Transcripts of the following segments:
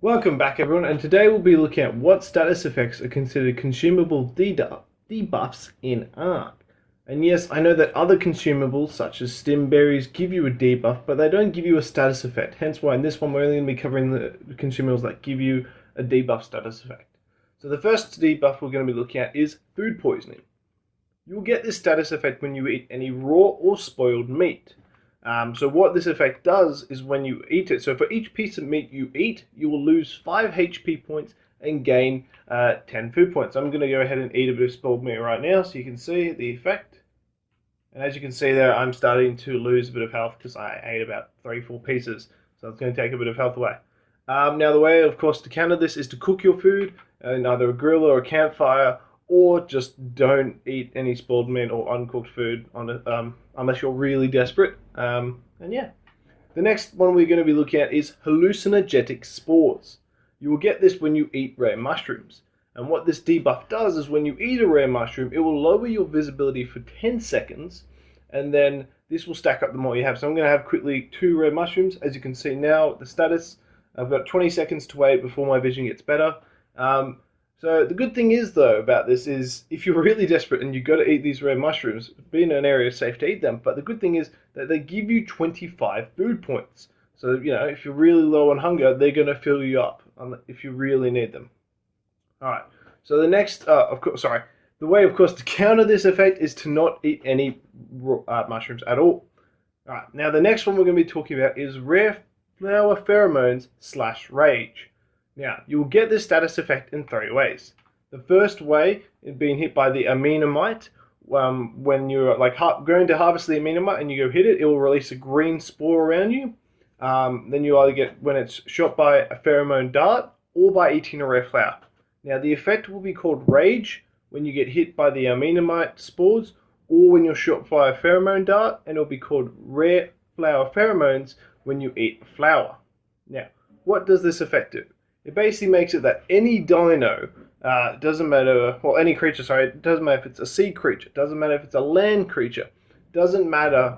Welcome back everyone, and today we'll be looking at what status effects are considered consumable debuffs in Ark. And yes, I know that other consumables such as stim berries give you a debuff, but they don't give you a status effect. Hence why in this one we're only going to be covering the consumables that give you a debuff status effect. So the first debuff we're going to be looking at is food poisoning. You'll get this status effect when you eat any raw or spoiled meat. So what this effect does is when you eat it, so for each piece of meat you eat, you will lose 5 HP points and gain 10 food points. I'm going to go ahead and eat a bit of spoiled meat right now so you can see the effect. And as you can see there, I'm starting to lose a bit of health because I ate about 3-4 pieces. So it's going to take a bit of health away. Now the way, of course, to counter this is to cook your food in either a grill or a campfire, or just don't eat any spoiled meat or uncooked food unless you're really desperate. And yeah, the next one we're going to be looking at is hallucinogenic spores. You will get this when you eat rare mushrooms. And what this debuff does is when you eat a rare mushroom, it will lower your visibility for 10 seconds, and then this will stack up the more you have. So I'm going to have quickly 2 rare mushrooms. As you can see now, the status, I've got 20 seconds to wait before my vision gets better. So the good thing is, though, about this is if you're really desperate and you've got to eat these rare mushrooms, be in an area safe to eat them. But the good thing is that they give you 25 food points. So, you know, if you're really low on hunger, they're going to fill you up if you really need them. All right. So the next, the way, of course, to counter this effect is to not eat any mushrooms at all. All right. Now the next one we're going to be talking about is rare flower pheromones / rage. Now, you will get this status effect in 3 ways. The first way is being hit by the amenamite. When you're going to harvest the amenamite and you go hit it, it will release a green spore around you. Then you either get when it's shot by a pheromone dart or by eating a rare flower. Now, the effect will be called rage when you get hit by the amenamite spores, or when you're shot by a pheromone dart, and it'll be called rare flower pheromones when you eat a flower. Now, what does this effect do? It basically makes it that any dino, doesn't matter, well, any creature, sorry, it doesn't matter if it's a sea creature, it doesn't matter if it's a land creature, it doesn't matter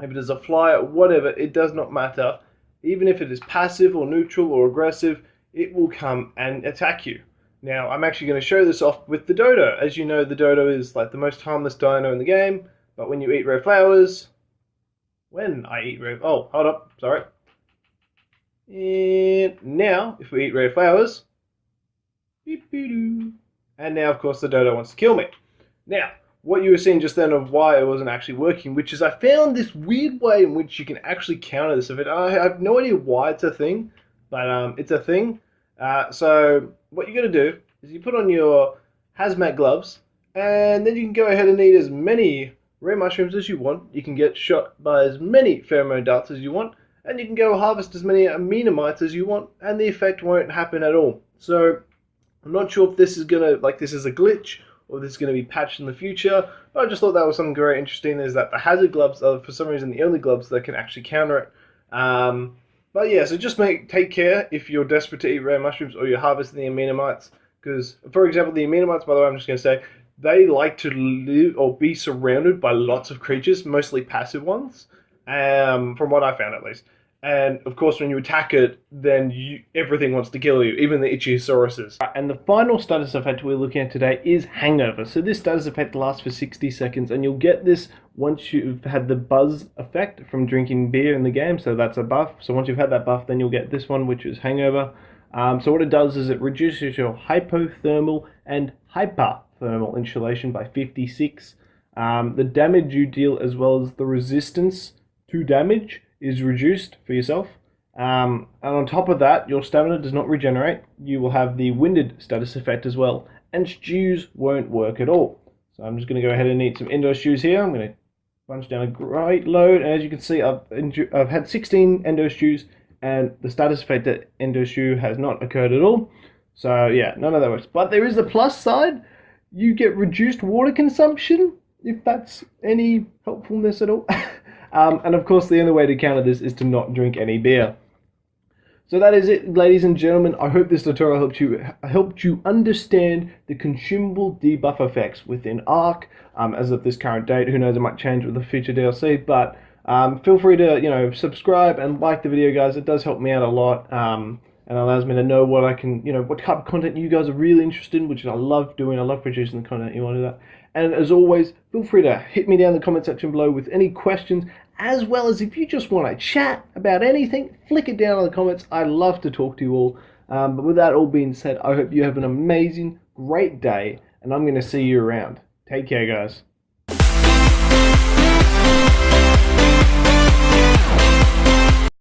if it is a flyer, whatever, it does not matter. Even if it is passive or neutral or aggressive, it will come and attack you. Now, I'm actually going to show this off with the Dodo. As you know, the Dodo is like the most harmless dino in the game, but when you eat rare flowers, oh, hold up, sorry. And now, if we eat rare flowers, and now, of course, the Dodo wants to kill me. Now, what you were seeing just then of why it wasn't actually working, which is I found this weird way in which you can actually counter this effect. I have no idea why it's a thing, but it's a thing. So what you're going to do is you put on your hazmat gloves, and then you can go ahead and eat as many rare mushrooms as you want. You can get shot by as many pheromone darts as you want, and you can go harvest as many amenamites as you want, and the effect won't happen at all. So I'm not sure if this is this is a glitch, or this is going to be patched in the future, but I just thought that was something very interesting, is that the hazard gloves are for some reason the only gloves that can actually counter it. But yeah, so just take care if you're desperate to eat rare mushrooms or you're harvesting the amenamites, because, for example, the amenamites, by the way, I'm just going to say, they like to live or be surrounded by lots of creatures, mostly passive ones, from what I found at least. And of course, when you attack it, then everything wants to kill you, even the Ichthyosaurus. And the final status effect we're looking at today is Hangover. So this status effect lasts for 60 seconds, and you'll get this once you've had the buzz effect from drinking beer in the game. So that's a buff. So once you've had that buff, then you'll get this one, which is Hangover. So what it does is it reduces your hypothermal and hyperthermal insulation by 56. The damage you deal, as well as the resistance to damage, is reduced for yourself. And on top of that, your stamina does not regenerate. You will have the winded status effect as well. And stews won't work at all. So I'm just going to go ahead and eat some endo stews here. I'm going to punch down a great load. And as you can see, I've had 16 endo stews, and the status effect that endo stew has not occurred at all. So yeah, none of that works. But there is the plus side. You get reduced water consumption, if that's any helpfulness at all. And of course, the only way to counter this is to not drink any beer. So that is it, ladies and gentlemen. I hope this tutorial helped you understand the consumable debuff effects within Ark. As of this current date, who knows, it might change with the future DLC. But feel free to subscribe and like the video, guys. It does help me out a lot. and allows me to know what I can, what type of content you guys are really interested in, which I love doing. I love producing the content. You want to do that. And as always, feel free to hit me down in the comment section below with any questions, as well as if you just want to chat about anything, flick it down in the comments. I love to talk to you all. But with that all being said, I hope you have an amazing, great day, and I'm going to see you around. Take care, guys.